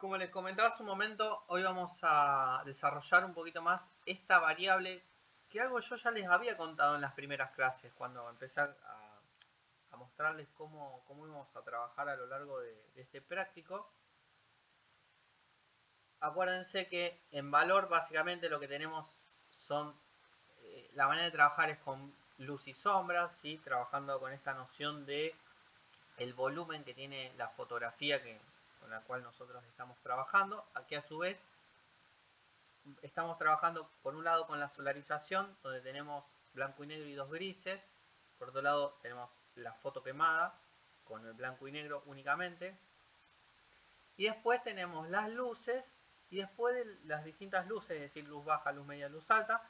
Como les comentaba hace un momento, hoy vamos a desarrollar un poquito más esta variable, que algo yo ya les había contado en las primeras clases, cuando empecé a mostrarles cómo íbamos a trabajar a lo largo de este práctico. Acuérdense que en valor básicamente lo que tenemos son, la manera de trabajar es con luz y sombras, ¿sí? Trabajando con esta noción de el volumen que tiene la fotografía con la cual nosotros estamos trabajando. Aquí a su vez estamos trabajando por un lado con la solarización, donde tenemos blanco y negro y dos grises. Por otro lado tenemos la foto quemada con el blanco y negro únicamente. Y después tenemos las luces, y después de las distintas luces, es decir, luz baja, luz media, luz alta,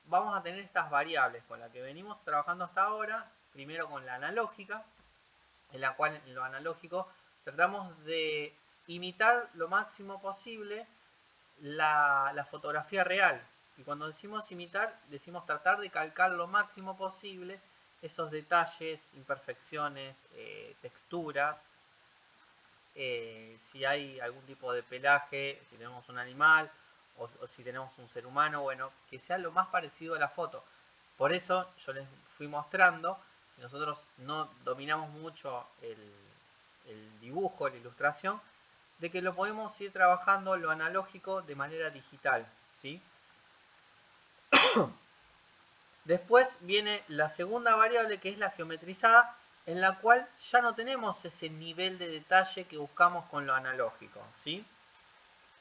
vamos a tener estas variables con las que venimos trabajando hasta ahora. Primero con la analógica, en la cual en lo analógico tratamos de imitar lo máximo posible la fotografía real. Y cuando decimos imitar, decimos tratar de calcar lo máximo posible esos detalles, imperfecciones, texturas, si hay algún tipo de pelaje, si tenemos un animal o si tenemos un ser humano, bueno, que sea lo más parecido a la foto. Por eso yo les fui mostrando, si nosotros no dominamos mucho el dibujo, la ilustración, de que lo podemos ir trabajando lo analógico de manera digital, ¿sí? Después viene la segunda variable, que es la geometrizada, en la cual ya no tenemos ese nivel de detalle que buscamos con lo analógico, ¿sí?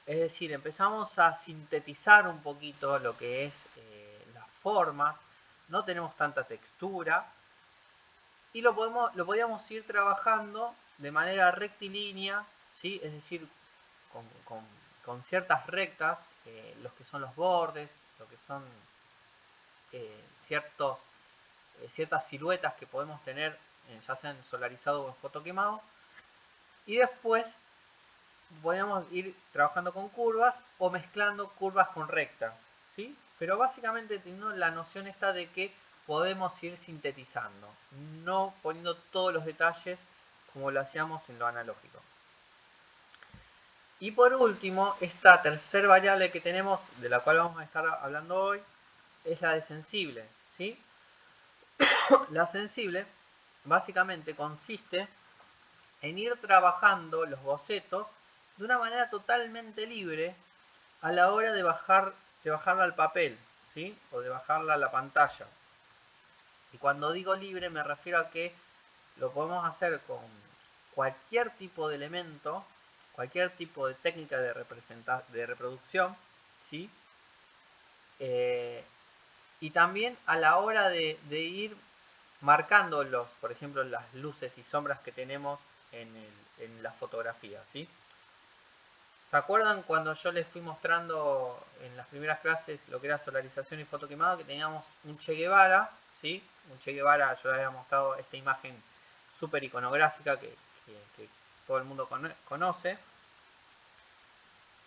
Es decir, empezamos a sintetizar un poquito lo que es las formas, no tenemos tanta textura y lo podíamos ir trabajando de manera rectilínea, ¿sí? Es decir, con ciertas rectas, los que son los bordes, lo que son eh, ciertos, ciertas siluetas que podemos tener, ya sea en solarizado o en fotoquemado. Y después podemos ir trabajando con curvas o mezclando curvas con rectas, ¿sí? Pero básicamente teniendo la noción esta de que podemos ir sintetizando, no poniendo todos los detalles como lo hacíamos en lo analógico. Y por último, esta tercera variable que tenemos, de la cual vamos a estar hablando hoy, es la de sensible, ¿sí? La sensible básicamente consiste en ir trabajando los bocetos de una manera totalmente libre a la hora de bajarla al papel, ¿sí? O de bajarla a la pantalla. Y cuando digo libre me refiero a que lo podemos hacer con cualquier tipo de elemento, cualquier tipo de técnica de reproducción, ¿sí? Y también a la hora de ir marcando por ejemplo, las luces y sombras que tenemos en la fotografía, ¿sí? ¿Se acuerdan cuando yo les fui mostrando en las primeras clases lo que era solarización y fotoquemado? Que teníamos un Che Guevara, ¿sí? Un Che Guevara, yo les había mostrado esta imagen súper iconográfica que todo el mundo conoce.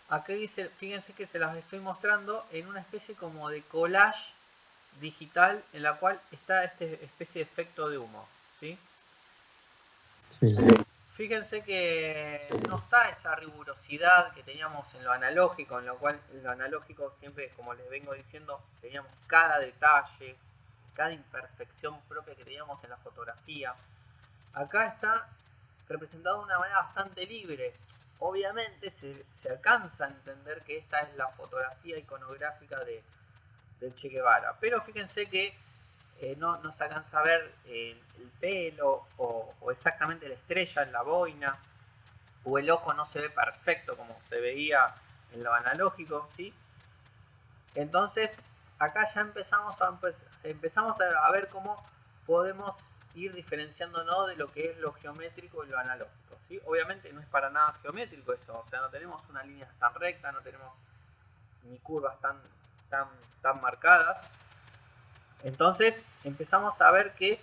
Aquí dice, fíjense que se las estoy mostrando en una especie como de collage digital en la cual está esta especie de efecto de humo, ¿sí? Sí. Fíjense que no está esa rigurosidad que teníamos en lo analógico, en lo cual en lo analógico siempre, como les vengo diciendo, teníamos cada detalle, cada imperfección propia que teníamos en la fotografía. Acá está representado de una manera bastante libre. Obviamente se alcanza a entender que esta es la fotografía iconográfica del Che Guevara, pero fíjense que no se alcanza a ver el pelo o exactamente la estrella en la boina, o el ojo no se ve perfecto como se veía en lo analógico, ¿sí? Entonces acá ya empezamos a ver cómo podemos ir diferenciándonos de lo que es lo geométrico y lo analógico, ¿sí? Obviamente no es para nada geométrico esto, o sea, no tenemos una línea tan recta, no tenemos ni curvas tan marcadas. Entonces empezamos a ver que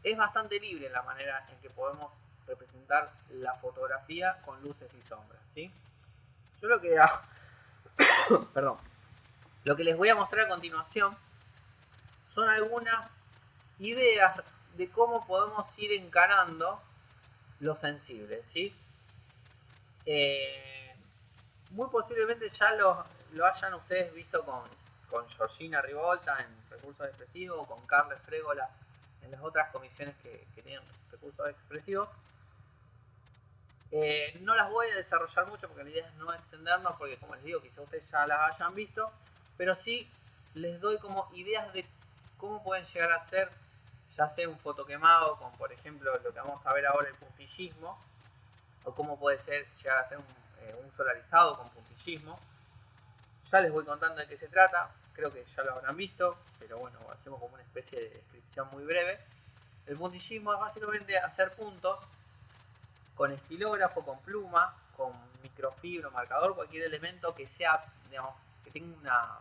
es bastante libre la manera en que podemos representar la fotografía con luces y sombras, ¿sí? Yo lo que perdón, lo que les voy a mostrar a continuación son algunas ideas de cómo podemos ir encarando lo sensible, ¿sí? muy posiblemente ya lo hayan ustedes visto con Georgina Rivolta en recursos expresivos, o con Carles Frégola en las otras comisiones que tienen recursos expresivos. No las voy a desarrollar mucho porque la idea es no extendernos, porque como les digo, quizá ustedes ya las hayan visto, pero sí les doy como ideas de cómo pueden llegar a ser, ya sea un fotoquemado, como por ejemplo lo que vamos a ver ahora, el puntillismo, o cómo puede llegar a ser un solarizado con puntillismo. Ya les voy contando de qué se trata, creo que ya lo habrán visto, pero bueno, hacemos como una especie de descripción muy breve. El puntillismo es básicamente hacer puntos con estilógrafo, con pluma, con microfibra, marcador, cualquier elemento que sea, digamos, que tenga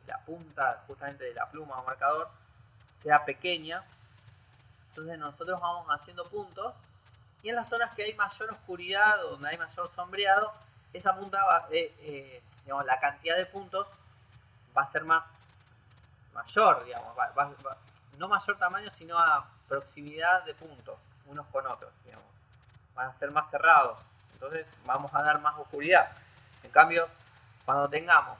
la punta justamente de la pluma o marcador sea pequeña. Entonces nosotros vamos haciendo puntos, y en las zonas que hay mayor oscuridad, donde hay mayor sombreado, esa punta va, digamos, la cantidad de puntos va a ser mayor, digamos, no mayor tamaño, sino a proximidad de puntos unos con otros, digamos. Van a ser más cerrados, entonces vamos a dar más oscuridad. En cambio, cuando tengamos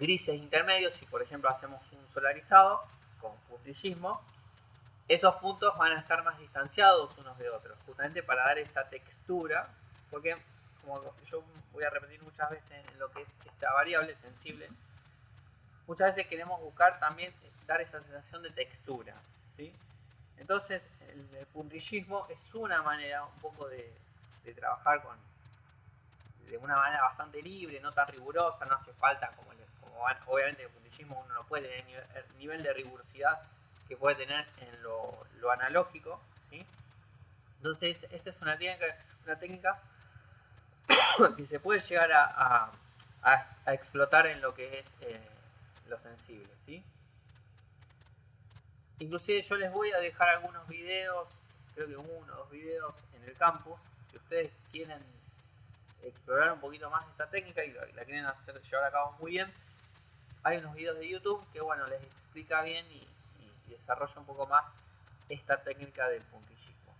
grises intermedios, si por ejemplo hacemos un solarizado con puntillismo, esos puntos van a estar más distanciados unos de otros, justamente para dar esta textura, porque como yo voy a repetir muchas veces en lo que es esta variable sensible, muchas veces queremos buscar también dar esa sensación de textura, ¿sí? Entonces el puntillismo es una manera un poco de trabajar de una manera bastante libre, no tan rigurosa, no hace falta como obviamente el puntillismo uno no puede tener el nivel de rigurosidad que puede tener en lo analógico, ¿sí? Entonces esta es una técnica que se puede llegar a explotar en lo que es lo sensible, ¿sí? Inclusive yo les voy a dejar algunos videos, creo que 1 o 2 videos en el campus, si ustedes quieren explorar un poquito más esta técnica y la quieren llevar a cabo muy bien. Hay unos videos de YouTube que bueno, les explica bien y desarrolla un poco más esta técnica del puntillismo.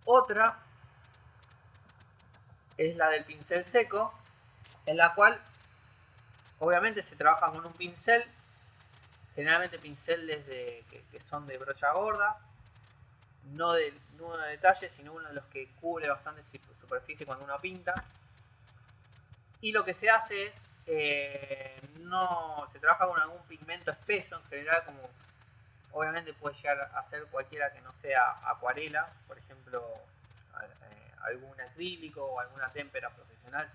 Otra es la del pincel seco, en la cual obviamente se trabaja con un pincel, generalmente pinceles que son de brocha gorda, no de detalle, sino uno de los que cubre bastante superficie cuando uno pinta. Y lo que se hace es, no se trabaja con algún pigmento espeso, en general, como obviamente puede llegar a ser cualquiera que no sea acuarela, por ejemplo, algún acrílico o alguna témpera profesional,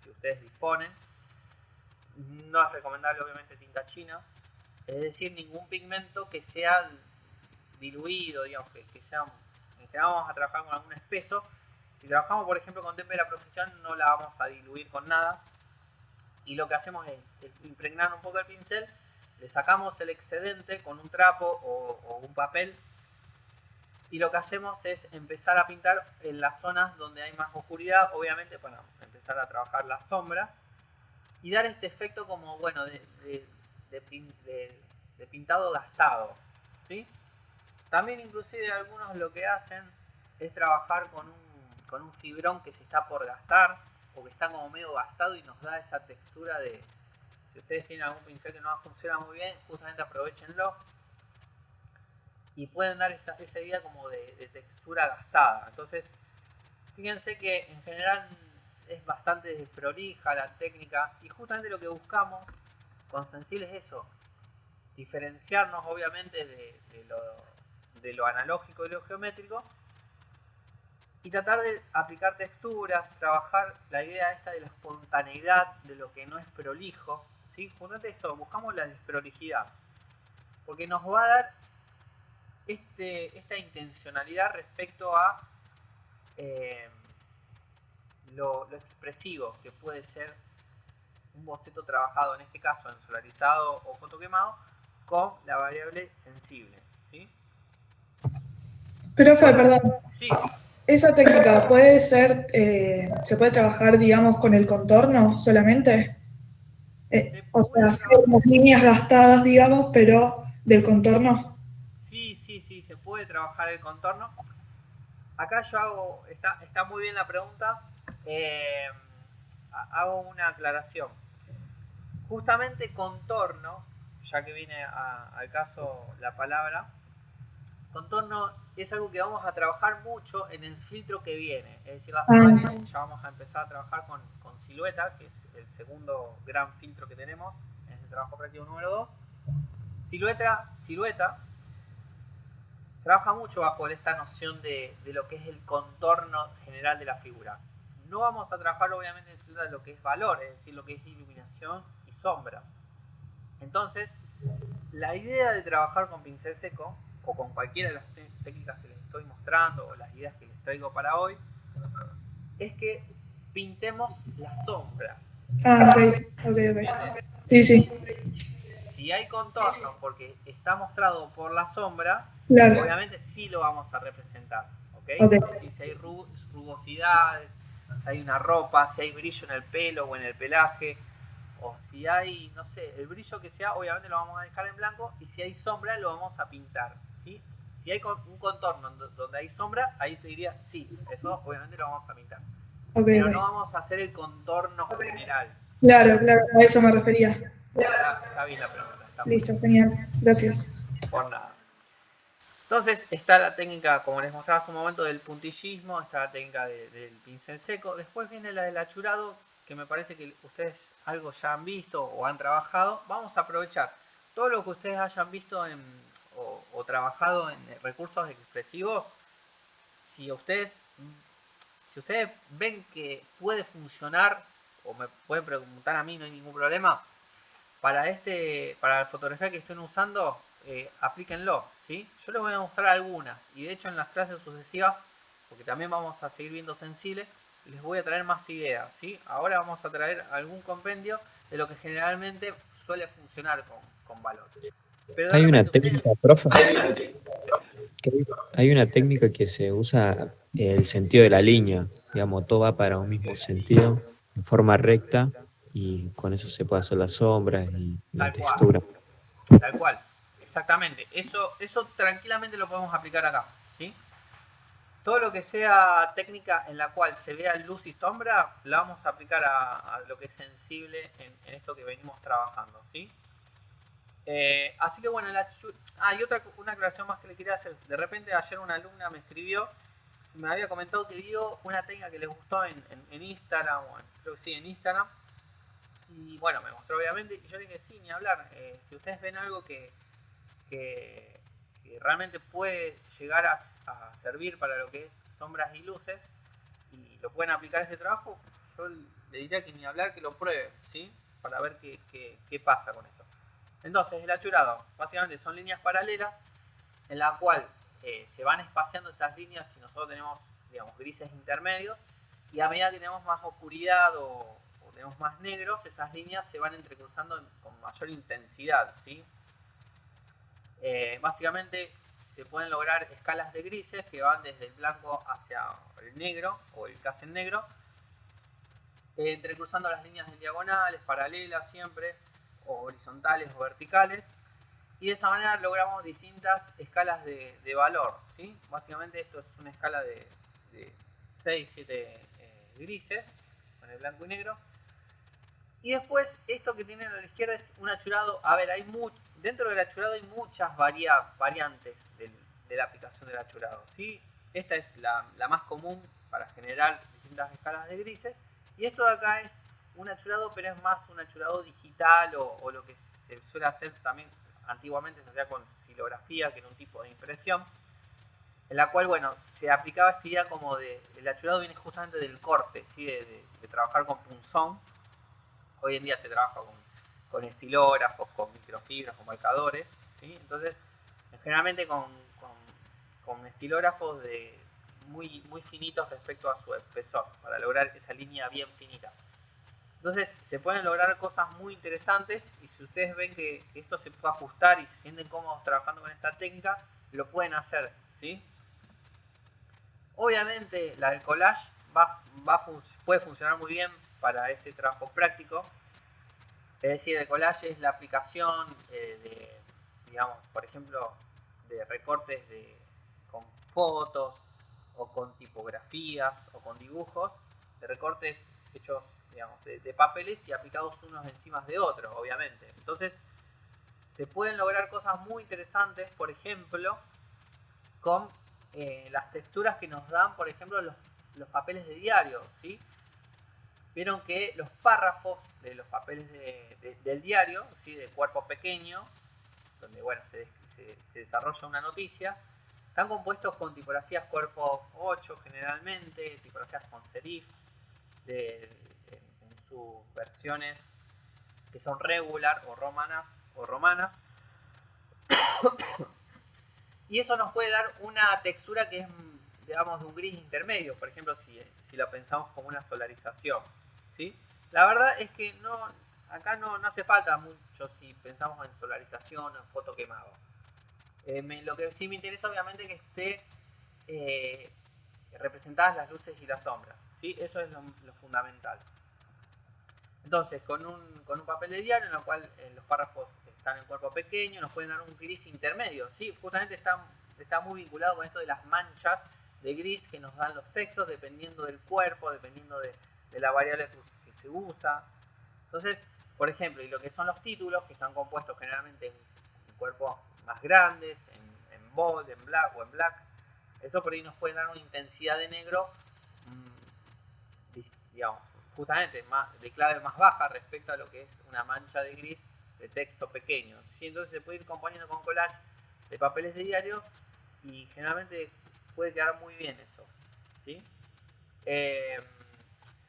si ustedes disponen. No es recomendable obviamente tinta china, es decir, ningún pigmento que sea diluido, digamos, que sea, en general vamos a trabajar con algún espeso. Si trabajamos por ejemplo con témpera profesional, no la vamos a diluir con nada, y lo que hacemos es impregnar un poco el pincel, le sacamos el excedente con un trapo o un papel, y lo que hacemos es empezar a pintar en las zonas donde hay más oscuridad, obviamente para empezar a trabajar las sombras y dar este efecto como, bueno, de pintado gastado, ¿sí? También inclusive algunos lo que hacen es trabajar con un fibrón que se está por gastar o que está como medio gastado y nos da esa textura de, si ustedes tienen algún pincel que no funciona muy bien, justamente aprovechenlo y pueden dar esa idea como de textura gastada. Entonces fíjense que en general es bastante desprolija la técnica, y justamente lo que buscamos con Sensible es eso, diferenciarnos obviamente de lo analógico y lo geométrico, y tratar de aplicar texturas, trabajar la idea esta de la espontaneidad, de lo que no es prolijo, ¿sí? Justamente eso, buscamos la desprolijidad, porque nos va a dar esta intencionalidad respecto a lo expresivo que puede ser un boceto trabajado, en este caso en solarizado o fotoquemado, con la variable sensible, ¿sí? Profe, perdón, Sí, ¿esa técnica puede ser, se puede trabajar, digamos, con el contorno solamente? se O sea, puede hacer trabajar. unas líneas gastadas, digamos, pero del contorno. Sí, sí, sí, se puede trabajar el contorno. Acá yo hago, está muy bien la pregunta. hago una aclaración. Justamente contorno, ya que viene al caso la palabra, contorno es algo que vamos a trabajar mucho en el filtro que viene. Es decir, la semana ya vamos a empezar a trabajar con silueta, que es el segundo gran filtro que tenemos en este trabajo práctico número 2. Silueta trabaja mucho bajo esta noción de lo que es el contorno general de la figura. No vamos a trabajar obviamente en silueta lo que es valor, es decir, lo que es iluminación y sombra. Entonces, la idea de trabajar con pincel seco, o con cualquiera de las técnicas que les estoy mostrando, o las ideas que les traigo para hoy, es que pintemos las sombras. Ok. Sí. Si hay contorno porque está mostrado por la sombra, Claro. obviamente sí lo vamos a representar, ¿ok? Si hay rugosidades, si hay una ropa, si hay brillo en el pelo o en el pelaje, o si hay, no sé, el brillo que sea, obviamente lo vamos a dejar en blanco, y si hay sombra lo vamos a pintar, ¿sí? Si hay un contorno donde hay sombra, ahí te diría, sí, eso obviamente lo vamos a pintar. Pero no vamos a hacer el contorno general. Claro, a eso me refería. Está bien la pregunta. Listo, genial. Gracias. Por nada. Entonces está la técnica, como les mostraba hace un momento, del puntillismo, está la técnica del pincel seco. Después viene la del achurado, que me parece que ustedes algo ya han visto o han trabajado. Vamos a aprovechar todo lo que ustedes hayan visto o trabajado en recursos expresivos. Si ustedes ven que puede funcionar, o me pueden preguntar a mí, no hay ningún problema, para la fotografía que estén usando, aplíquenlo, ¿sí? Yo les voy a mostrar algunas, y de hecho en las clases sucesivas, porque también vamos a seguir viendo sensible, les voy a traer más ideas, ¿sí? Ahora vamos a traer algún compendio de lo que generalmente suele funcionar con valor. Pero Hay una técnica, profe. Hay una técnica que se usa el sentido de la línea, digamos, todo va para un mismo sentido, en forma recta, y con eso se puede hacer las sombras y la textura. Tal cual, exactamente. Eso tranquilamente lo podemos aplicar acá, ¿sí? Todo lo que sea técnica en la cual se vea luz y sombra, la vamos a aplicar a lo que es sensible en esto que venimos trabajando, ¿sí? Así que bueno, hay una aclaración más que le quería hacer. De repente ayer una alumna me escribió, me había comentado que vio una técnica que le gustó en Instagram, creo que sí, en Instagram. Y bueno, me mostró obviamente, y yo dije, sí, ni hablar. Si ustedes ven algo que realmente puede llegar a servir para lo que es sombras y luces, y lo pueden aplicar a este trabajo, yo le diría que ni hablar, que lo prueben, ¿sí? Para ver qué pasa con eso. Entonces, el achurado, básicamente son líneas paralelas en la cual se van espaciando esas líneas si nosotros tenemos, digamos, grises intermedios, y a medida que tenemos más oscuridad o tenemos más negros, esas líneas se van entrecruzando con mayor intensidad, ¿sí? Básicamente se pueden lograr escalas de grises que van desde el blanco hacia el negro o el casi negro, entrecruzando las líneas en diagonales, paralelas siempre, o horizontales o verticales, y de esa manera logramos distintas escalas de valor, ¿sí? Básicamente esto es una escala de 6, 7 grises, con el blanco y negro. Y después, esto que tienen a la izquierda es un achurado. A ver, dentro del achurado hay muchas variantes de la aplicación del achurado, ¿sí? Esta es la más común para generar distintas escalas de grises. Y esto de acá es un achurado, pero es más un achurado digital o lo que se suele hacer también antiguamente, se hacía con silografía, que era un tipo de impresión, en la cual, bueno, se aplicaba esta idea como el achurado viene justamente del corte, ¿sí? De trabajar con punzón. Hoy en día se trabaja con estilógrafos, con microfibras, con marcadores, ¿sí? Entonces, generalmente con estilógrafos muy finitos respecto a su espesor, para lograr esa línea bien finita. Entonces, se pueden lograr cosas muy interesantes, y si ustedes ven que esto se puede ajustar y se sienten cómodos trabajando con esta técnica, lo pueden hacer, ¿sí? Obviamente, la del collage puede funcionar muy bien para este trabajo práctico. Es decir, el collage es la aplicación digamos, por ejemplo, de recortes con fotos, o con tipografías, o con dibujos, de recortes hechos digamos, de papeles y aplicados unos encima de otros, obviamente. Entonces, se pueden lograr cosas muy interesantes, por ejemplo, con las texturas que nos dan, por ejemplo, los papeles de diario, ¿sí? Vieron que los párrafos de los papeles del diario, ¿sí? De cuerpo pequeño, donde bueno, se desarrolla una noticia, están compuestos con tipografías cuerpo 8 generalmente, tipografías con serif, en sus versiones que son regular o romanas. Y eso nos puede dar una textura que es, digamos, de un gris intermedio, por ejemplo, si lo pensamos como una solarización, ¿sí? La verdad es que acá no hace falta mucho si pensamos en solarización o en foto quemado. Lo que sí me interesa, obviamente, que esté representadas las luces y las sombras, ¿sí? Eso es lo fundamental. Entonces, con un papel de diario en el cual los párrafos están en cuerpo pequeño, nos pueden dar un gris intermedio, ¿sí? Justamente está muy vinculado con esto de las manchas de gris que nos dan los textos, dependiendo del cuerpo, dependiendo de la variable que se usa. Entonces, por ejemplo, y lo que son los títulos, que están compuestos generalmente en cuerpos más grandes, en bold, en black o en black, eso por ahí nos puede dar una intensidad de negro, digamos, justamente de clave más baja respecto a lo que es una mancha de gris de texto pequeño, ¿sí? Entonces se puede ir componiendo con collage de papeles de diario y generalmente puede quedar muy bien eso, ¿sí?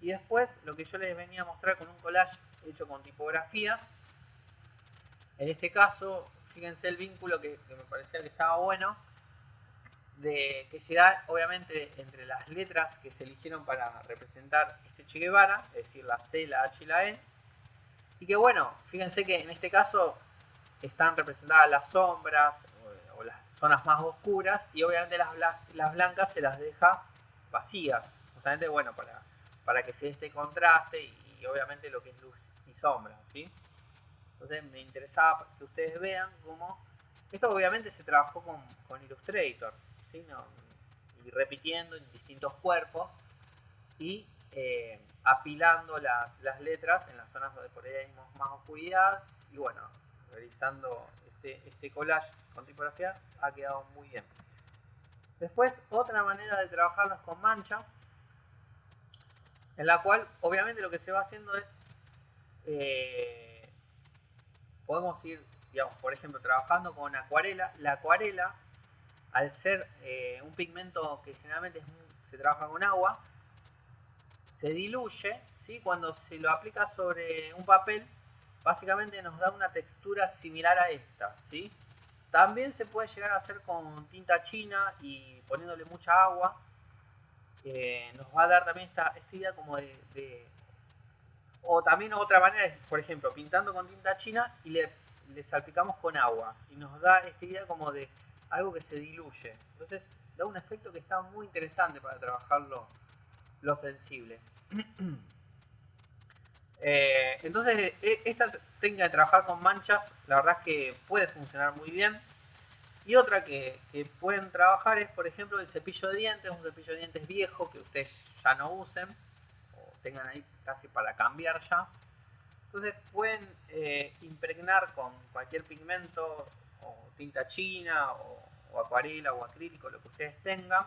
Y después lo que yo les venía a mostrar con un collage hecho con tipografías, en este caso fíjense el vínculo que me parecía que estaba bueno, que se da obviamente entre las letras que se eligieron para representar este Che Guevara, es decir, la C, la H y la E, y que bueno, fíjense que en este caso están representadas las sombras o las zonas más oscuras, y obviamente las blancas se las deja vacías, justamente bueno, para que se dé este contraste y obviamente lo que es luz y sombra, ¿sí? Entonces me interesaba que ustedes vean cómo esto obviamente se trabajó con Illustrator, ¿sí? Y repitiendo en distintos cuerpos y apilando las letras en las zonas donde por ahí hay más oscuridad, y bueno, realizando este collage con tipografía ha quedado muy bien. Después, otra manera de trabajarlos con manchas, en la cual obviamente lo que se va haciendo es podemos ir, digamos, por ejemplo, trabajando con acuarela. La acuarela, al ser un pigmento que generalmente se trabaja con agua, se diluye, ¿sí? Cuando se lo aplica sobre un papel, básicamente nos da una textura similar a esta, ¿sí? También se puede llegar a hacer con tinta china y poniéndole mucha agua. Nos va a dar también esta idea como o también otra manera es, por ejemplo, pintando con tinta china y le salpicamos con agua. Y nos da esta idea como de algo que se diluye. Entonces da un efecto que está muy interesante para trabajar lo sensible. Entonces esta técnica de trabajar con manchas, la verdad es que puede funcionar muy bien. Y otra que pueden trabajar es, por ejemplo, el cepillo de dientes, un cepillo de dientes viejo que ustedes ya no usen o tengan ahí casi para cambiar ya. Entonces pueden impregnar con cualquier pigmento o tinta china o acuarela o acrílico, lo que ustedes tengan.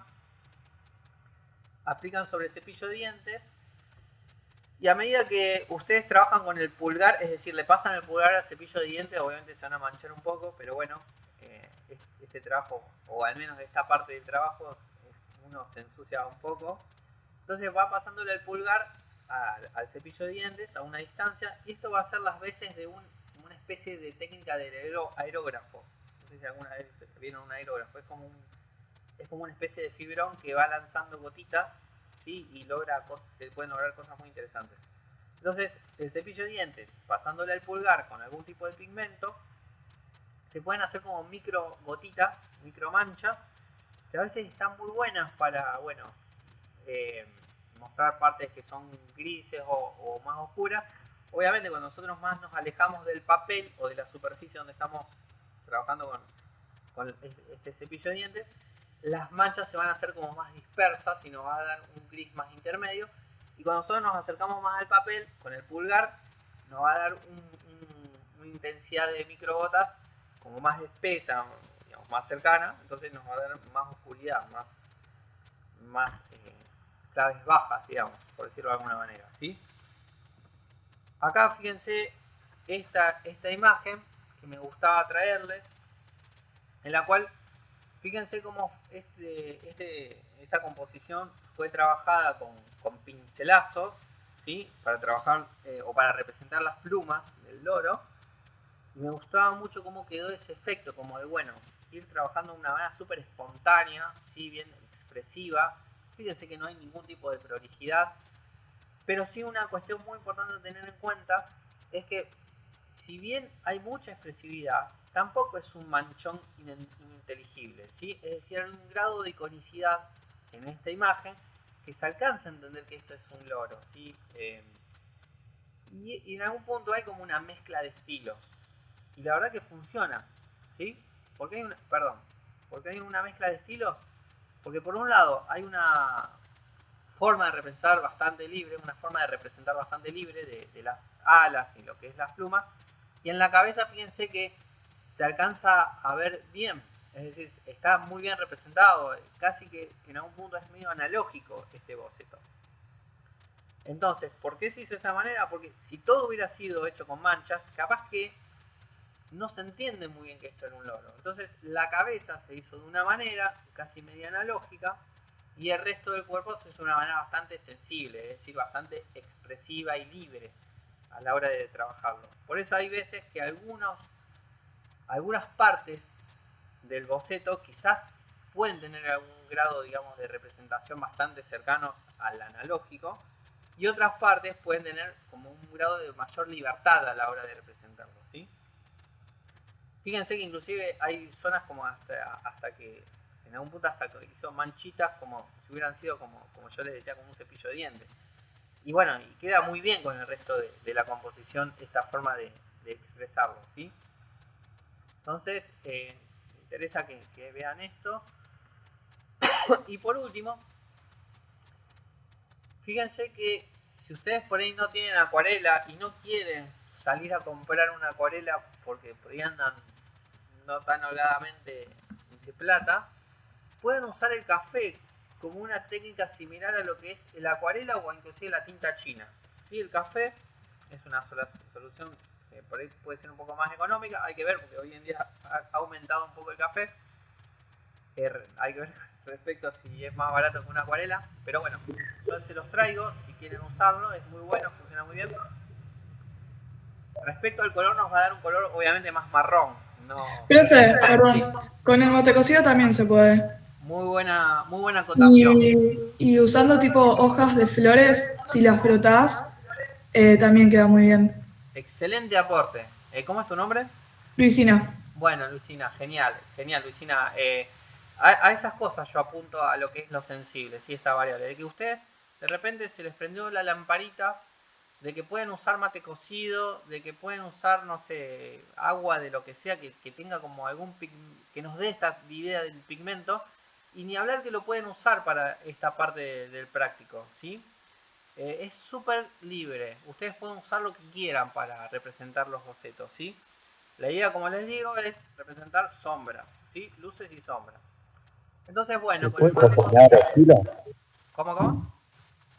Aplican sobre el cepillo de dientes y a medida que ustedes trabajan con el pulgar, es decir, le pasan el pulgar al cepillo de dientes, obviamente se van a manchar un poco, pero bueno, este trabajo, o al menos esta parte del trabajo, uno se ensucia un poco. Entonces va pasándole el pulgar al cepillo de dientes a una distancia, y esto va a ser las veces de una especie de técnica del aerógrafo. No sé si alguna vez vieron un aerógrafo, es como una especie de fibrón que va lanzando gotitas, ¿sí? Y se pueden lograr cosas muy interesantes. Entonces, el cepillo de dientes, pasándole al pulgar con algún tipo de pigmento, se pueden hacer como micro gotitas, micro manchas, que a veces están muy buenas para, bueno, mostrar partes que son grises o más oscuras. Obviamente cuando nosotros más nos alejamos del papel o de la superficie donde estamos trabajando con este cepillo de dientes, las manchas se van a hacer como más dispersas y nos va a dar un gris más intermedio. Y cuando nosotros nos acercamos más al papel, con el pulgar, nos va a dar una intensidad de microgotas como más espesa, digamos, más cercana, entonces nos va a dar más oscuridad, más claves bajas, digamos, por decirlo de alguna manera, ¿sí? Acá fíjense esta imagen que me gustaba traerles, en la cual fíjense cómo esta composición fue trabajada con pincelazos, ¿sí? Para trabajar o para representar las plumas del loro. Y me gustaba mucho cómo quedó ese efecto, como de, bueno, ir trabajando de una manera súper espontánea, ¿sí? Bien expresiva. Fíjense que no hay ningún tipo de prolijidad. Pero sí una cuestión muy importante a tener en cuenta es que si bien hay mucha expresividad, tampoco es un manchón ininteligible, ¿sí? Es decir, hay un grado de iconicidad en esta imagen que se alcanza a entender que esto es un loro, ¿sí? Y en algún punto hay como una mezcla de estilos. Y la verdad que funciona, ¿sí? Porque hay una mezcla de estilos. Porque por un lado hay una forma de representar bastante libre, de las alas y lo que es las plumas. Y en la cabeza fíjense que se alcanza a ver bien, es decir, está muy bien representado, casi que en algún punto es medio analógico este boceto. Entonces, ¿por qué se hizo de esa manera? Porque si todo hubiera sido hecho con manchas, capaz que no se entiende muy bien que esto era un loro. Entonces la cabeza se hizo de una manera casi media analógica y el resto del cuerpo se hizo de una manera bastante sensible, es decir, bastante expresiva y libre a la hora de trabajarlo. Por eso hay veces que algunas partes del boceto quizás pueden tener algún grado, digamos, de representación bastante cercano al analógico, y otras partes pueden tener como un grado de mayor libertad a la hora de representarlo, ¿sí? Fíjense que inclusive hay zonas como hasta que, en algún punto hasta que hizo manchitas como si hubieran sido como yo les decía, como un cepillo de dientes. Y bueno, y queda muy bien con el resto de la composición esta forma de expresarlo, ¿sí? Entonces, me interesa que vean esto. Y por último, fíjense que si ustedes por ahí no tienen acuarela y no quieren salir a comprar una acuarela porque por ahí andan no tan holgadamente de plata, pueden usar el café como una técnica similar a lo que es el acuarela o inclusive la tinta china. ¿Sí? El café es una solución que por ahí puede ser un poco más económica, hay que ver porque hoy en día ha aumentado un poco el café, hay que ver respecto a si es más barato que una acuarela, pero bueno, yo se los traigo, si quieren usarlo, es muy bueno, funciona muy bien. Respecto al color, nos va a dar un color obviamente más marrón. No, Profe, sí, perdón, con el motecocido también se puede. muy buena acotación. Y usando tipo hojas de flores, si las frotás, también queda muy bien. Excelente aporte. ¿Cómo es tu nombre? Luisina. Bueno, Lucina, genial, Lucina. A esas cosas yo apunto a lo que es lo sensible, ¿sí? Esta variable. De que ustedes de repente se les prendió la lamparita, de que pueden usar mate cocido, de que pueden usar, no sé, agua de lo que sea, que tenga como que nos dé esta idea del pigmento, y ni hablar que lo pueden usar para esta parte del práctico, ¿sí? Es súper libre, ustedes pueden usar lo que quieran para representar los bocetos, ¿sí? La idea, como les digo, es representar sombras, ¿sí? Luces y sombras. Entonces, bueno, ¿Se con el puede mate... combinar estilos? ¿Cómo?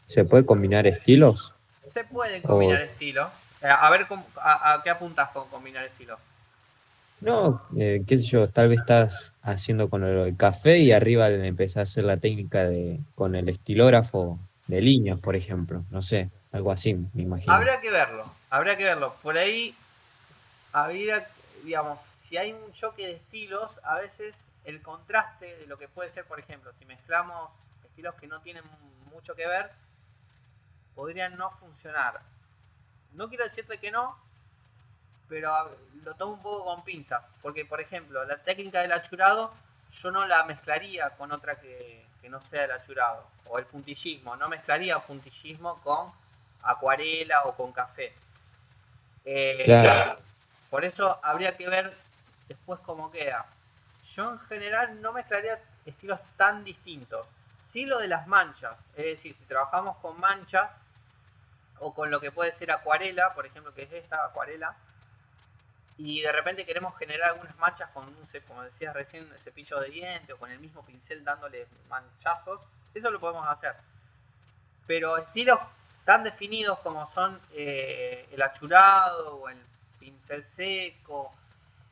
¿Se puede combinar estilos? Se pueden O combinar estilos. A ver, a qué apuntas con combinar estilos? no, qué sé yo, tal vez estás haciendo con el café y arriba le empezás a hacer la técnica con el estilógrafo de líneas, por ejemplo. No sé, algo así, me imagino. Habría que verlo, habría que verlo. Por ahí, habría, digamos, si hay un choque de estilos, a veces el contraste de lo que puede ser, por ejemplo, si mezclamos estilos que no tienen mucho que ver, podrían no funcionar. No quiero decirte que no, pero lo tomo un poco con pinzas, porque por ejemplo, la técnica del achurado yo no la mezclaría con otra que no sea el achurado, o el puntillismo, no mezclaría puntillismo con acuarela o con café. Claro, Por eso habría que ver después cómo queda. Yo en general no mezclaría estilos tan distintos. Sí lo de las manchas, es decir, si trabajamos con manchas, o con lo que puede ser acuarela, por ejemplo, que es esta acuarela, y de repente queremos generar algunas manchas con un, como decías recién, cepillo de diente o con el mismo pincel dándole manchazos, eso lo podemos hacer. Pero estilos tan definidos como son el achurado o el pincel seco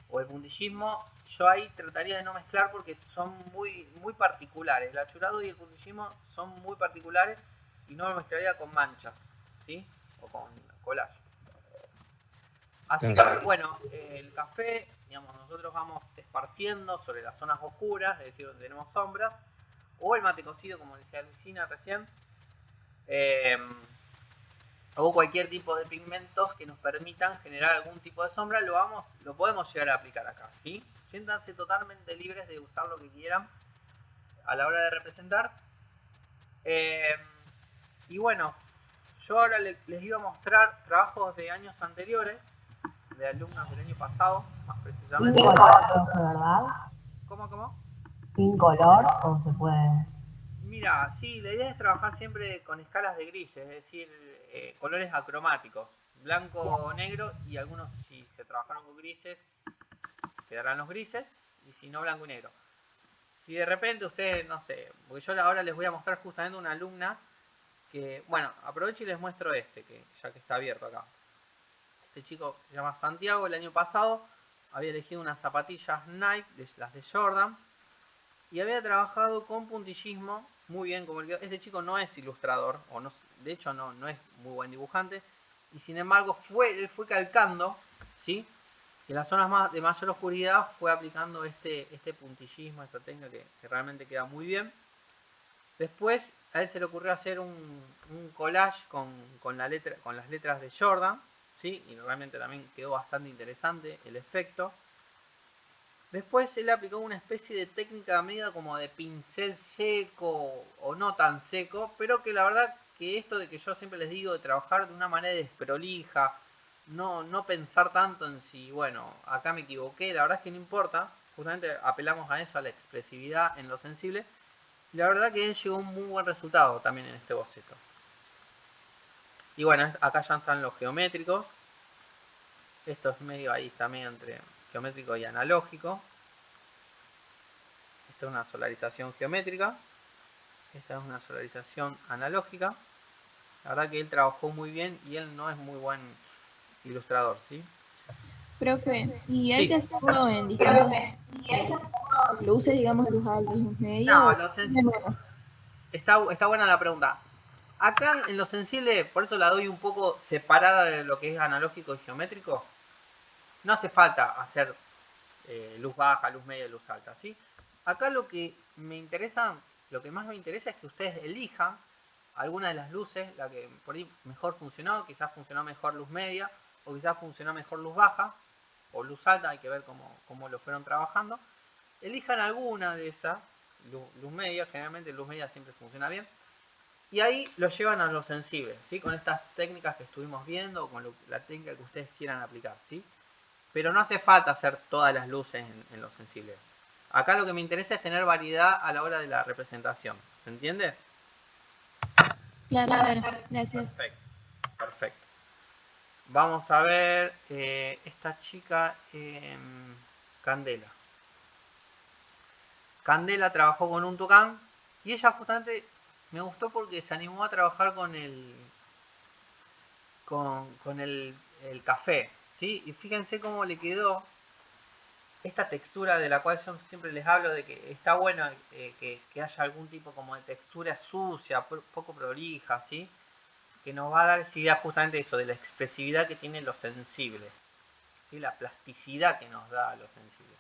o el puntillismo, yo ahí trataría de no mezclar porque son muy particulares. El achurado y el puntillismo son muy particulares y no lo mezclaría con manchas, ¿sí? O con collage. Así que bueno, el café, digamos, nosotros vamos esparciendo sobre las zonas oscuras, es decir, donde tenemos sombras, o el mate cocido, como decía Lucina recién, o cualquier tipo de pigmentos que nos permitan generar algún tipo de sombra, lo podemos llegar a aplicar acá, ¿sí? Siéntanse totalmente libres de usar lo que quieran a la hora de representar. Y bueno, yo ahora les iba a mostrar trabajos de años anteriores, de alumnos del año pasado, más precisamente. Sin color, ¿verdad? ¿Cómo? Sin color o se puede. Mira, sí, la idea es trabajar siempre con escalas de grises, es decir, colores acromáticos, blanco, negro, y algunos, si se trabajaron con grises, quedarán los grises, y si no, blanco y negro. Si de repente ustedes, no sé, porque yo ahora les voy a mostrar justamente una alumna que, bueno, aprovecho y les muestro que ya que está abierto acá. Este chico se llama Santiago, el año pasado había elegido unas zapatillas Nike, las de Jordan, y había trabajado con puntillismo muy bien. Como este chico no es ilustrador, o no, de hecho no es muy buen dibujante, y sin embargo él fue calcando, ¿sí? En las zonas de mayor oscuridad fue aplicando este puntillismo, esta técnica que realmente queda muy bien. Después a él se le ocurrió hacer un collage con las letras de Jordan, ¿sí? Y realmente también quedó bastante interesante el efecto. Después él aplicó una especie de técnica media como de pincel seco o no tan seco, pero que la verdad que esto de que yo siempre les digo de trabajar de una manera desprolija, no pensar tanto en si, bueno, acá me equivoqué, la verdad es que no importa, justamente apelamos a eso, a la expresividad en lo sensible, y la verdad que él llegó a un muy buen resultado también en este boceto. Y bueno, acá ya están los geométricos, esto es medio ahí, está medio entre geométrico y analógico. Esta es una solarización geométrica, esta es una solarización analógica. La verdad que él trabajó muy bien y él no es muy buen ilustrador, ¿sí? Profe, ¿y hay Sí. que hacerlo en distintas luces, digamos, luz alta, luz media? No, O... está buena la pregunta. Acá en lo sensible, por eso la doy un poco separada de lo que es analógico y geométrico. No hace falta hacer luz baja, luz media y luz alta, ¿sí? Acá lo que más me interesa es que ustedes elijan alguna de las luces, la que por ahí mejor funcionó, quizás funcionó mejor luz media, o quizás funcionó mejor luz baja, o luz alta, hay que ver cómo lo fueron trabajando. Elijan alguna de esas, luz media, generalmente luz media siempre funciona bien, y ahí lo llevan a lo sensible, ¿sí? Con estas técnicas que estuvimos viendo, o con la técnica que ustedes quieran aplicar, ¿sí? Pero no hace falta hacer todas las luces en lo sensible. Acá lo que me interesa es tener variedad a la hora de la representación. ¿Se entiende? Claro, gracias. Perfecto. Vamos a ver esta chica, Candela. Candela trabajó con un tucán y ella justamente me gustó porque se animó a trabajar con el café, ¿sí? Y fíjense cómo le quedó esta textura de la cual yo siempre les hablo, de que está bueno que haya algún tipo como de textura sucia, poco prolija, ¿sí? Que nos va a dar esa idea justamente de eso, de la expresividad que tiene lo sensible, ¿sí? La plasticidad que nos da lo sensible.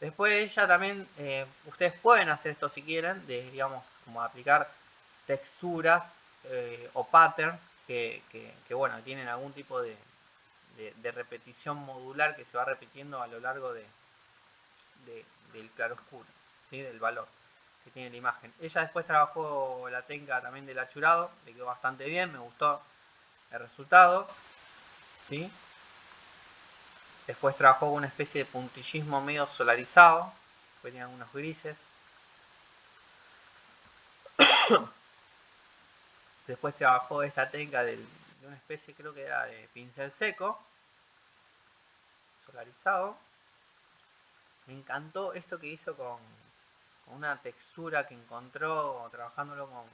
Después ella también, ustedes pueden hacer esto si quieren, de, digamos, como aplicar texturas o patterns que bueno, tienen algún tipo de repetición modular que se va repitiendo a lo largo del claroscuro, ¿sí? Del valor que tiene la imagen. Ella después trabajó la técnica también del achurado, le quedó bastante bien, me gustó el resultado, ¿sí? Después trabajó una especie de puntillismo medio solarizado, venían unos grises. Después trabajó esta técnica del de una especie, creo que era de pincel seco, solarizado. Me encantó esto que hizo con una textura que encontró trabajándolo con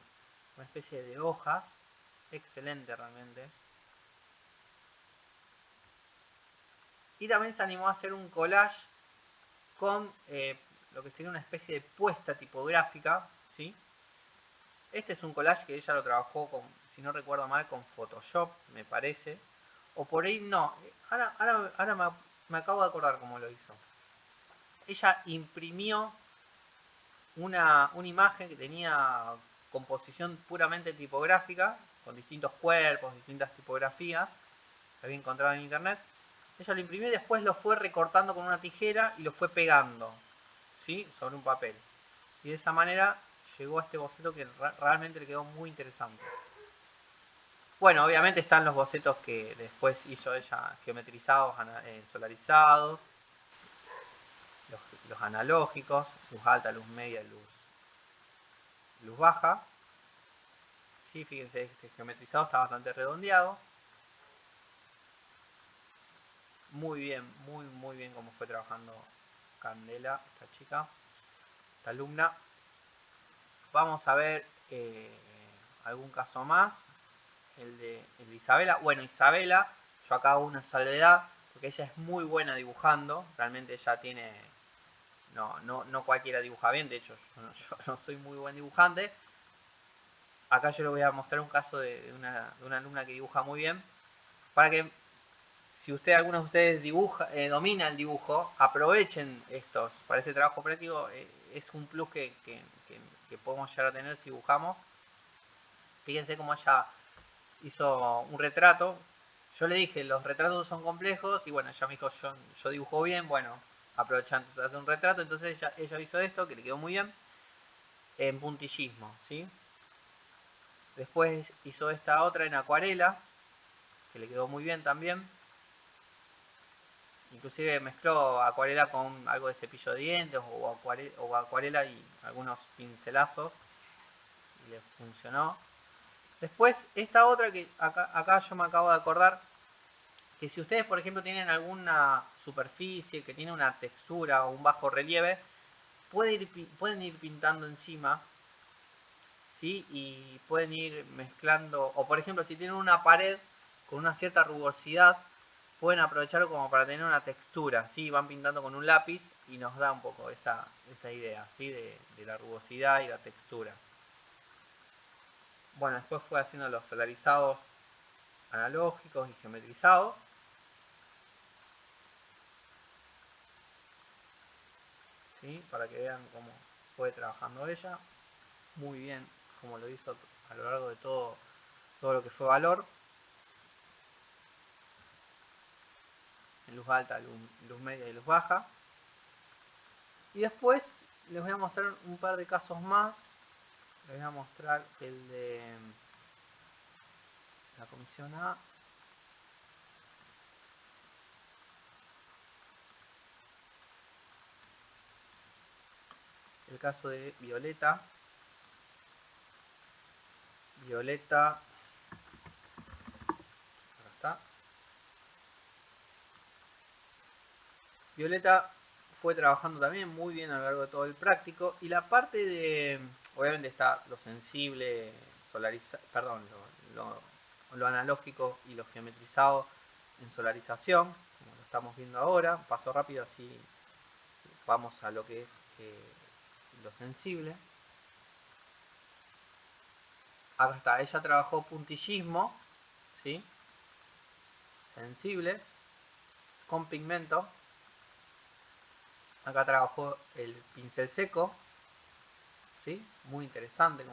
una especie de hojas. Excelente realmente. Y también se animó a hacer un collage con lo que sería una especie de puesta tipográfica, ¿sí? Este es un collage que ella lo trabajó con, si no recuerdo mal, con Photoshop, me parece. O por ahí no. Ahora me acabo de acordar cómo lo hizo. Ella imprimió una imagen que tenía composición puramente tipográfica, con distintos cuerpos, distintas tipografías, que había encontrado en internet. Ella lo imprimió y después lo fue recortando con una tijera y lo fue pegando, ¿sí? Sobre un papel. Y de esa manera llegó a este boceto que realmente le quedó muy interesante. Bueno, obviamente están los bocetos que después hizo ella, geometrizados, solarizados, los analógicos, luz alta, luz media, luz baja. Sí, fíjense, este geometrizado está bastante redondeado. Muy bien, muy bien como fue trabajando Candela, esta chica, esta alumna. Vamos a ver algún caso más, el de Isabela. Bueno, Isabela, yo acá hago una salvedad, porque ella es muy buena dibujando, realmente ella tiene, no cualquiera dibuja bien, de hecho yo no soy muy buen dibujante. Acá yo les voy a mostrar un caso de una alumna que dibuja muy bien, para que si alguno de ustedes domina el dibujo, aprovechen estos. Para este trabajo práctico es un plus que podemos llegar a tener si dibujamos. Fíjense cómo ella hizo un retrato. Yo le dije, los retratos son complejos, y bueno, ella me dijo, yo dibujo bien, bueno, aprovechando, hace un retrato. Entonces ella hizo esto, que le quedó muy bien, en puntillismo, ¿sí? Después hizo esta otra en acuarela, que le quedó muy bien también. Inclusive mezcló acuarela con algo de cepillo de dientes o acuarela y algunos pincelazos y le funcionó. Después esta otra que acá yo me acabo de acordar, que si ustedes por ejemplo tienen alguna superficie que tiene una textura o un bajo relieve, pueden ir pintando encima, ¿sí? Y pueden ir mezclando, o por ejemplo si tienen una pared con una cierta rugosidad, pueden aprovecharlo como para tener una textura, ¿sí? Van pintando con un lápiz y nos da un poco esa idea, ¿sí? De la rugosidad y la textura. Bueno, después fue haciendo los solarizados analógicos y geometrizados. ¿Sí? Para que vean cómo fue trabajando ella. Muy bien, como lo hizo a lo largo de todo lo que fue valor. En luz alta, luz media y luz baja. Y después les voy a mostrar un par de casos más. Les voy a mostrar el de la comisión A. El caso de Violeta. Acá está. Violeta fue trabajando también muy bien a lo largo de todo el práctico. Y la parte de, obviamente está lo sensible, lo analógico y lo geometrizado en solarización, como lo estamos viendo ahora. Paso rápido, así vamos a lo que es lo sensible. Acá está, ella trabajó puntillismo, ¿sí? Sensible, con pigmento. Acá trabajó el pincel seco, ¿sí? Muy interesante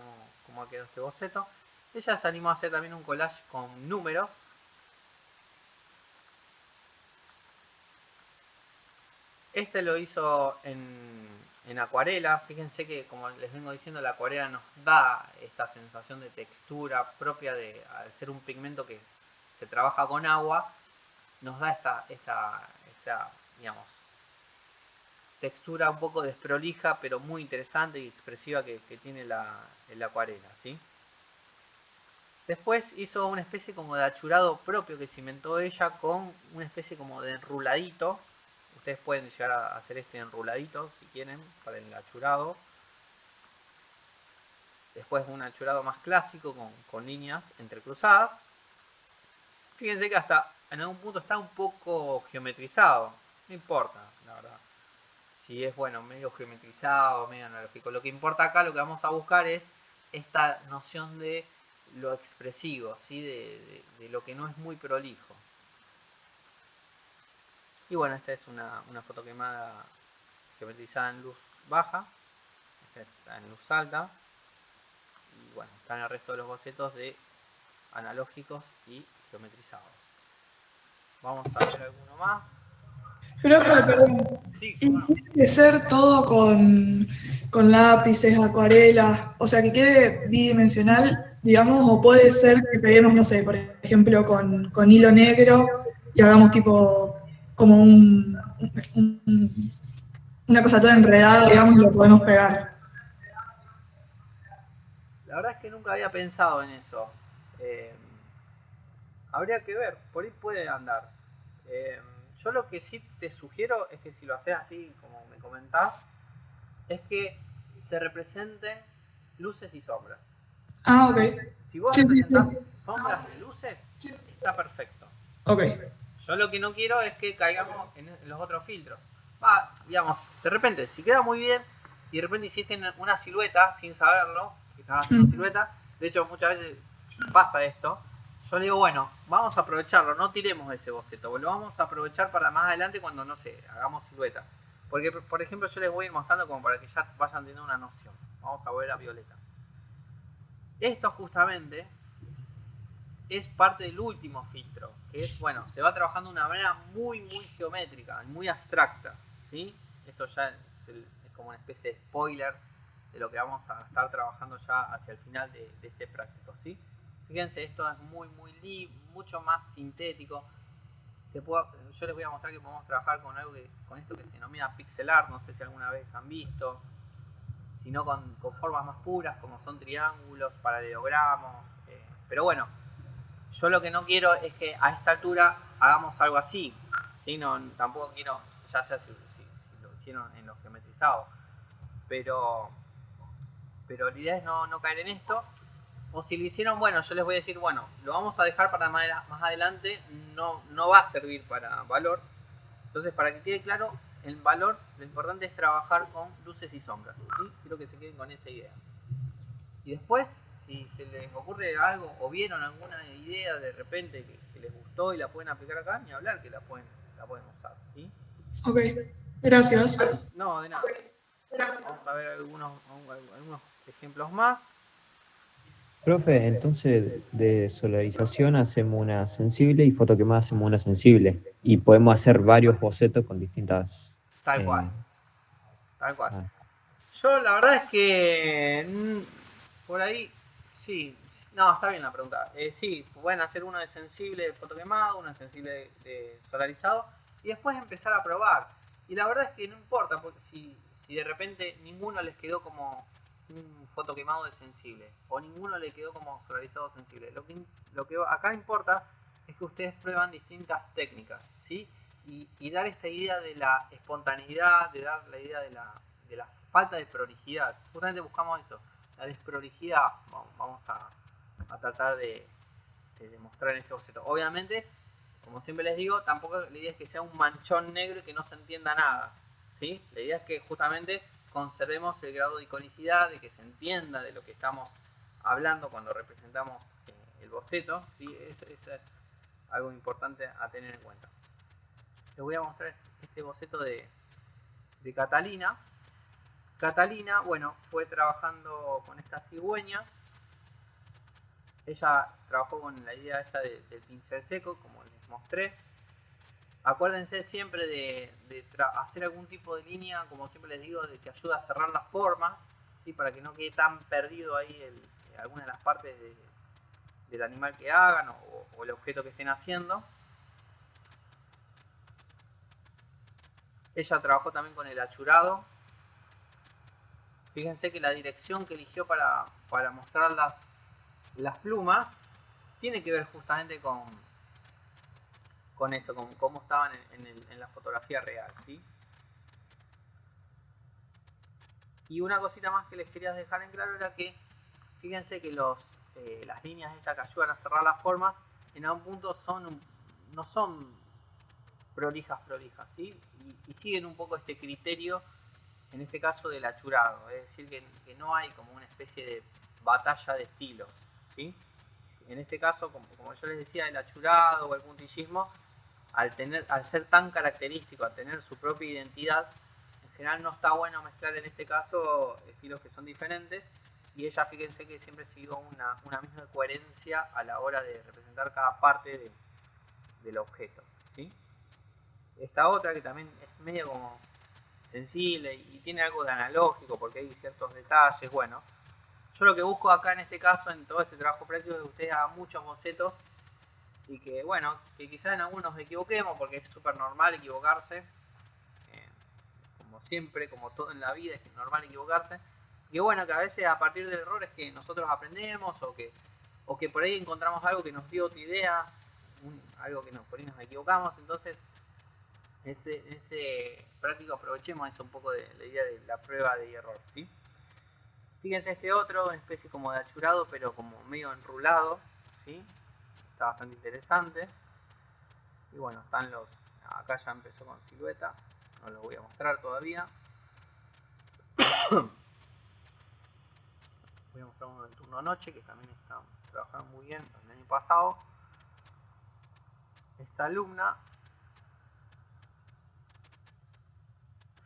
cómo ha quedado este boceto. Ella se animó a hacer también un collage con números. Este lo hizo en acuarela. Fíjense que, como les vengo diciendo, la acuarela nos da esta sensación de textura propia al ser un pigmento que se trabaja con agua, nos da esta digamos, textura un poco desprolija, pero muy interesante y expresiva que tiene la acuarela, ¿sí? Después hizo una especie como de achurado propio que se inventó ella con una especie como de enruladito. Ustedes pueden llegar a hacer este enruladito si quieren para el achurado. Después un achurado más clásico con líneas entrecruzadas. Fíjense que hasta en algún punto está un poco geometrizado. No importa, la verdad. Si es bueno, medio geometrizado, medio analógico. Lo que importa acá, lo que vamos a buscar es esta noción de lo expresivo, ¿sí? de lo que no es muy prolijo. Y bueno, esta es una foto quemada geometrizada en luz baja. Esta está en luz alta. Y bueno, están el resto de los bocetos de analógicos y geometrizados. Vamos a ver alguno más. Profe, perdón. Sí, ¿Y bueno. tiene que ser todo con lápices, acuarelas? O sea, que quede bidimensional, digamos, o puede ser que peguemos, no sé, por ejemplo, con hilo negro y hagamos tipo como una cosa toda enredada, digamos, y lo podemos pegar. La verdad es que nunca había pensado en eso. Eh, Habría que ver, por ahí puede andar. Eh, yo lo que sí te sugiero es que si lo haces así como me comentás, es que se representen luces y sombras. Ah, ok. Si vos Sí, sí, representás sí. sombras y luces, está perfecto. Ok. Yo lo que no quiero es que caigamos en los otros filtros. Va, digamos, de repente, si queda muy bien y de repente hiciste una silueta sin saberlo, que estabas haciendo silueta, de hecho muchas veces pasa esto, yo le digo, bueno, vamos a aprovecharlo, no tiremos ese boceto, lo vamos a aprovechar para más adelante cuando, no sé, hagamos silueta. Porque, por ejemplo, yo les voy a ir mostrando como para que ya vayan teniendo una noción. Vamos a ver a Violeta. Esto justamente es parte del último filtro, que es, bueno, se va trabajando de una manera muy geométrica, muy abstracta, ¿sí? Esto ya es como una especie de spoiler de lo que vamos a estar trabajando ya hacia el final de este práctico, ¿sí? Fíjense, esto es mucho más sintético. Yo les voy a mostrar que podemos trabajar con con esto que se denomina pixel art, no sé si alguna vez han visto, sino con formas más puras como son triángulos, paralelogramos, pero bueno, yo lo que no quiero es que a esta altura hagamos algo así, ¿sí? No, tampoco quiero, ya sea si lo hicieron en los geometrizados, pero la idea es no caer en esto. O si lo hicieron, bueno, yo les voy a decir, bueno, lo vamos a dejar para más adelante, no va a servir para valor. Entonces, para que quede claro, el valor, lo importante es trabajar con luces y sombras, ¿sí? Quiero que se queden con esa idea. Y después, si se les ocurre algo o vieron alguna idea de repente que les gustó y la pueden aplicar acá, ni hablar que la pueden usar, ¿sí? Ok. Gracias. No, de nada. Vamos a ver algunos ejemplos más. Profe, entonces de solarización hacemos una sensible y fotoquemada hacemos una sensible. Y podemos hacer varios bocetos con distintas... Tal cual, eh, tal cual. ah, Yo la verdad es que por ahí, sí, no, está bien la pregunta. Sí, pueden hacer uno de sensible de fotoquemado, uno de sensible de solarizado y después empezar a probar. Y la verdad es que no importa, porque si de repente ninguno les quedó como un fotoquemado de sensible o ninguno le quedó como solarizado sensible. Lo que acá importa es que ustedes prueban distintas técnicas, ¿sí? Y dar esta idea de la espontaneidad, de dar la idea de la falta de prolijidad. Justamente buscamos eso, la desprolijidad. Vamos a tratar de demostrar en este boceto. Obviamente, como siempre les digo, tampoco la idea es que sea un manchón negro y que no se entienda nada, ¿sí? La idea es que justamente conservemos el grado de iconicidad, de que se entienda de lo que estamos hablando cuando representamos el boceto, ¿sí? Eso es algo importante a tener en cuenta. Les voy a mostrar este boceto de Catalina. Catalina, bueno, fue trabajando con esta cigüeña. Ella trabajó con la idea esta del pincel seco, como les mostré. Acuérdense siempre de hacer algún tipo de línea, como siempre les digo, de que ayuda a cerrar las formas, ¿sí? Para que no quede tan perdido ahí alguna de las partes del animal que hagan o el objeto que estén haciendo. Ella trabajó también con el achurado. Fíjense que la dirección que eligió para mostrar las plumas tiene que ver justamente con eso, con cómo estaban en la fotografía real, ¿sí? Y una cosita más que les quería dejar en claro era que fíjense que las líneas estas que ayudan a cerrar las formas en algún punto no son prolijas, ¿sí? Y siguen un poco este criterio, en este caso del achurado, es decir, que no hay como una especie de batalla de estilos, ¿sí? En este caso, como yo les decía, el achurado o el puntillismo, al ser tan característico, al tener su propia identidad, en general no está bueno mezclar en este caso estilos que son diferentes, y ella, fíjense que siempre siguió una misma coherencia a la hora de representar cada parte del objeto, ¿sí? Esta otra que también es medio como sensible y tiene algo de analógico porque hay ciertos detalles. Bueno, yo lo que busco acá en este caso, en todo este trabajo práctico, es que ustedes hagan muchos bocetos y que, bueno, que quizás en algunos nos equivoquemos porque es súper normal equivocarse, como siempre, como todo en la vida es normal equivocarse, y que bueno, que a veces a partir de errores que nosotros aprendemos o que por ahí encontramos algo que nos dio otra idea, algo que por ahí nos equivocamos. Entonces en este práctico aprovechemos eso un poco de la idea de la prueba de error, ¿sí? Fíjense este otro, una especie como de achurado, pero como medio enrulado, ¿sí? Está bastante interesante. Y bueno, acá ya empezó con silueta, no lo voy a mostrar todavía. Voy a mostrar uno del turno noche, que también está trabajando muy bien el año pasado. Esta alumna,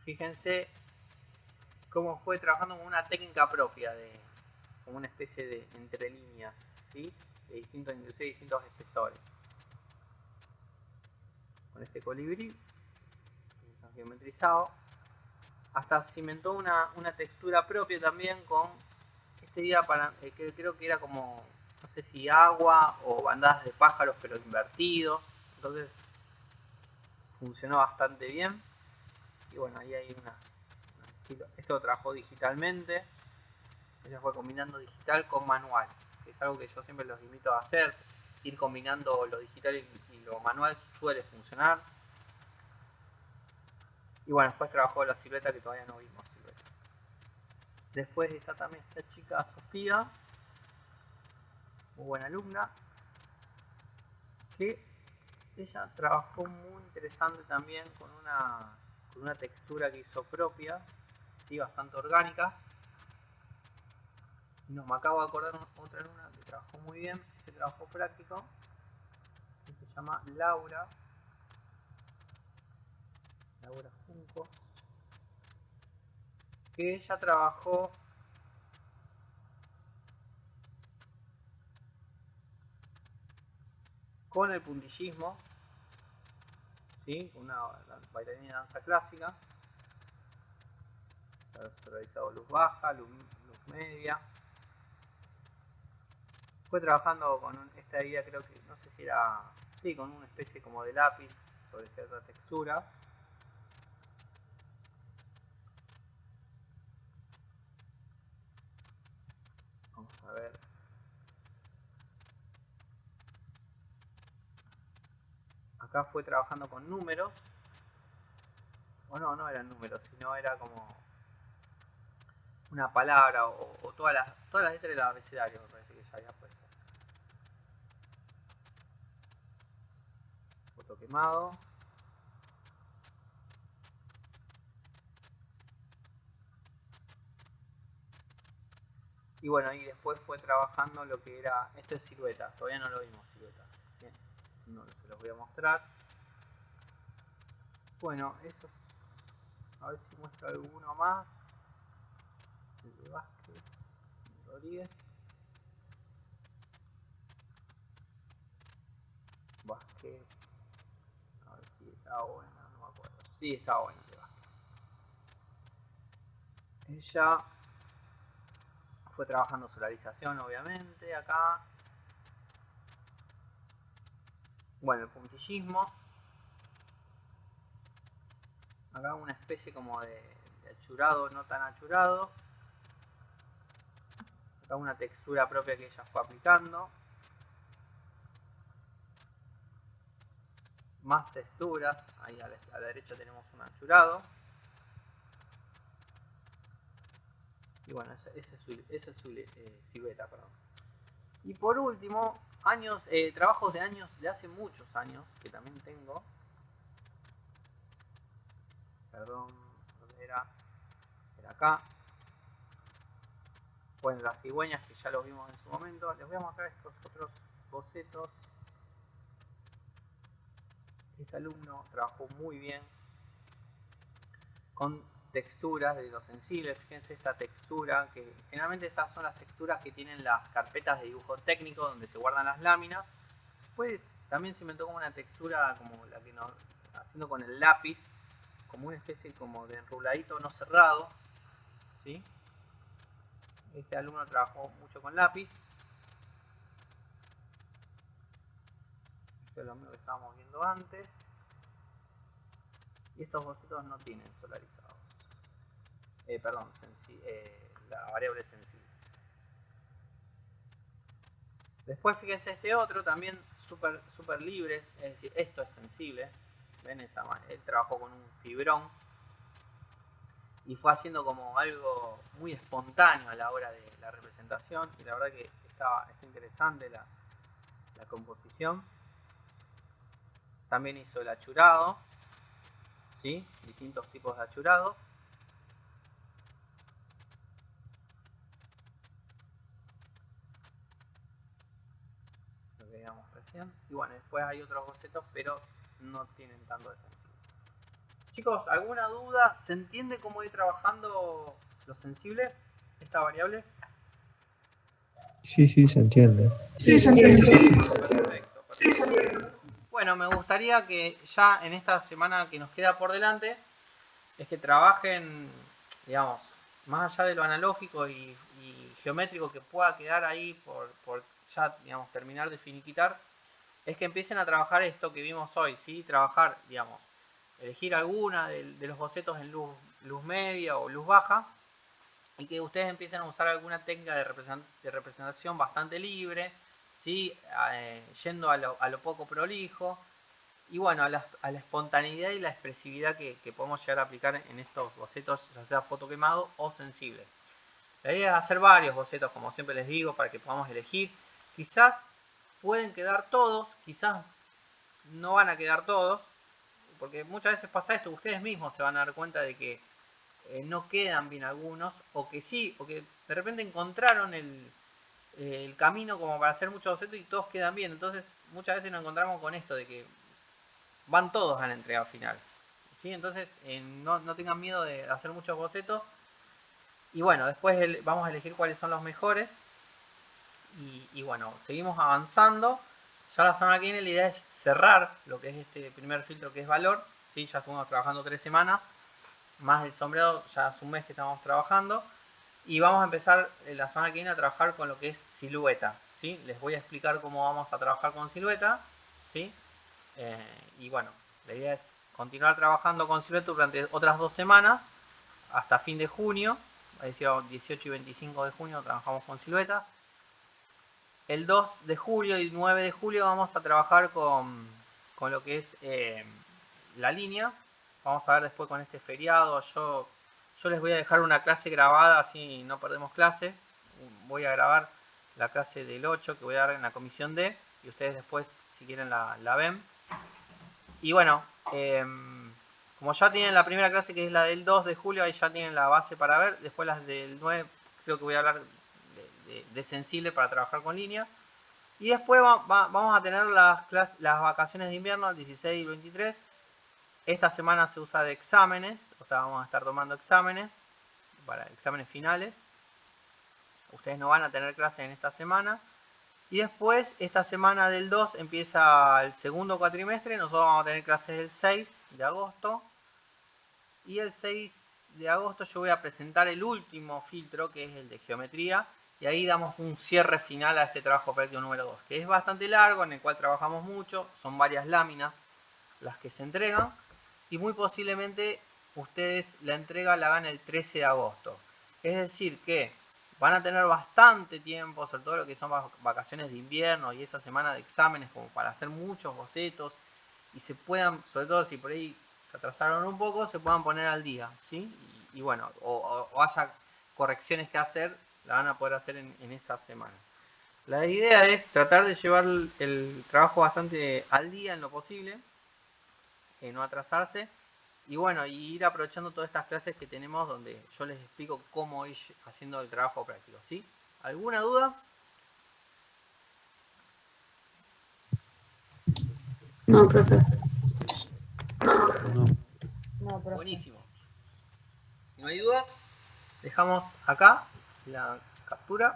fíjense cómo fue trabajando con una técnica propia, como una especie de entre líneas, ¿sí? De distintos espesores. Con este colibrí, que está geometrizado, hasta cimentó una textura propia también con este día que creo que era como, no sé si agua o bandadas de pájaros, pero invertidos. Entonces funcionó bastante bien. Y bueno, ahí hay un estilo. Esto lo trabajó digitalmente. Ella fue combinando digital con manual, que es algo que yo siempre los invito a hacer. Ir combinando lo digital y lo manual suele funcionar. Y bueno, después trabajó la silueta, que todavía no vimos silueta. Después está también esta chica Sofía, muy buena alumna, que ella trabajó muy interesante también con una textura que hizo propia, ¿sí? Bastante orgánica. Y no, me acabo de acordar otra alumna que trabajó muy bien, que trabajo práctico, que se llama Laura Junco, que ella trabajó con el puntillismo, ¿sí? Una bailarina de danza clásica. Se ha realizado luz baja, luz media. Fue trabajando con esta idea, creo que, no sé si era, sí, con una especie como de lápiz sobre cierta textura. Vamos a ver. Acá fue trabajando con números. O no eran números, sino era como una palabra o todas las letras del abecedario, me parece que ya había puesto. Foto quemado. Y bueno, y después fue trabajando lo que era, esto es silueta, todavía no lo vimos silueta. Bien, no se los voy a mostrar. Bueno, eso, a ver si muestro alguno más. El de Vázquez, Rodríguez. Vázquez, a ver si estaba buena, no me acuerdo. Sí, estaba buena el de Vázquez. Ella fue trabajando solarización, obviamente, acá. Bueno, el puntillismo. Acá una especie como de achurado, no tan achurado. Acá una textura propia que ella fue aplicando. más texturas. Ahí a la derecha tenemos un achurado. Y bueno, esa es su silueta, perdón. Y por último, trabajos de hace muchos años, que también tengo. Perdón, ¿dónde era? Era acá. Bueno, las cigüeñas, que ya los vimos en su momento. Les voy a mostrar estos otros bocetos. Este alumno trabajó muy bien con texturas de los sensibles. Fíjense esta textura, que generalmente estas son las texturas que tienen las carpetas de dibujo técnico donde se guardan las láminas. Pues también se inventó como una textura como la que nos haciendo con el lápiz, como una especie como de enruladito no cerrado, ¿sí? Este alumno trabajó mucho con lápiz. Esto es lo mismo que estábamos viendo antes. Y estos bocetos no tienen solarizados. Perdón, la variable sensible. Después fíjense este otro, también súper libre, es decir, esto es sensible. ¿Ven? Él trabajó con un fibrón y fue haciendo como algo muy espontáneo a la hora de la representación, y la verdad que está interesante la composición. También hizo el achurado, ¿sí? Distintos tipos de achurados. Lo que veíamos recién. Y bueno, después hay otros bocetos, pero no tienen tanto de sensible. Chicos, ¿alguna duda? ¿Se entiende cómo ir trabajando los sensibles? Esta variable. Sí, se entiende. Sí, se entiende. Perfecto. Bueno, me gustaría que ya en esta semana que nos queda por delante, es que trabajen, digamos, más allá de lo analógico y geométrico que pueda quedar ahí por ya, digamos, terminar de finiquitar, es que empiecen a trabajar esto que vimos hoy, ¿sí? Trabajar, digamos, elegir alguna de los bocetos en luz media o luz baja, y que ustedes empiecen a usar alguna técnica de representación bastante libre, ¿sí? Yendo a lo poco prolijo, y bueno, a la espontaneidad y la expresividad que podemos llegar a aplicar en estos bocetos, ya sea foto quemado o sensible. La idea es hacer varios bocetos, como siempre les digo, para que podamos elegir. Quizás pueden quedar todos, quizás no van a quedar todos, porque muchas veces pasa esto, ustedes mismos se van a dar cuenta de que no quedan bien algunos, o que sí, o que de repente encontraron el camino como para hacer muchos bocetos y todos quedan bien. Entonces muchas veces nos encontramos con esto de que van todos a la entrega final, ¿sí? Entonces no tengan miedo de hacer muchos bocetos, y bueno, después vamos a elegir cuáles son los mejores, y bueno, seguimos avanzando. Ya la semana que viene la idea es cerrar lo que es este primer filtro, que es valor, ¿sí? Ya estuvimos trabajando 3 semanas, más el sombreado ya hace un mes que estamos trabajando, y vamos a empezar la semana que viene a trabajar con lo que es silueta, ¿sí? Les voy a explicar cómo vamos a trabajar con silueta, ¿sí? Y bueno, la idea es continuar trabajando con silueta durante otras 2 semanas, hasta fin de junio, es decir, 18 y 25 de junio trabajamos con silueta. El 2 de julio y 9 de julio vamos a trabajar con lo que es la línea. Vamos a ver después con este feriado. Yo les voy a dejar una clase grabada, así no perdemos clase. Voy a grabar la clase del 8 que voy a dar en la comisión D, y ustedes después, si quieren, la ven. Y bueno, como ya tienen la primera clase, que es la del 2 de julio, ahí ya tienen la base para ver. Después las del 9, creo que voy a hablar de sensible para trabajar con línea. Y después vamos a tener las vacaciones de invierno, el 16 y el 23. Esta semana se usa de exámenes, o sea, vamos a estar tomando exámenes, para exámenes finales. Ustedes no van a tener clases en esta semana. Y después, esta semana del 2 empieza el segundo cuatrimestre. Nosotros vamos a tener clases el 6 de agosto. Y el 6 de agosto yo voy a presentar el último filtro, que es el de geometría. Y ahí damos un cierre final a este trabajo práctico número 2, que es bastante largo, en el cual trabajamos mucho. Son varias láminas las que se entregan. Y muy posiblemente ustedes la entrega la hagan el 13 de agosto. Es decir que van a tener bastante tiempo, sobre todo lo que son vacaciones de invierno y esa semana de exámenes, como para hacer muchos bocetos y se puedan, sobre todo si por ahí se atrasaron un poco, se puedan poner al día, ¿sí? Y bueno, o haya correcciones que hacer, la van a poder hacer en esa semana. La idea es tratar de llevar el trabajo bastante al día en lo posible, no atrasarse, y bueno, y ir aprovechando todas estas clases que tenemos donde yo les explico cómo ir haciendo el trabajo práctico, ¿sí? ¿Alguna duda? No, profe. No. No, profe. Buenísimo. Si no hay dudas, dejamos acá la captura.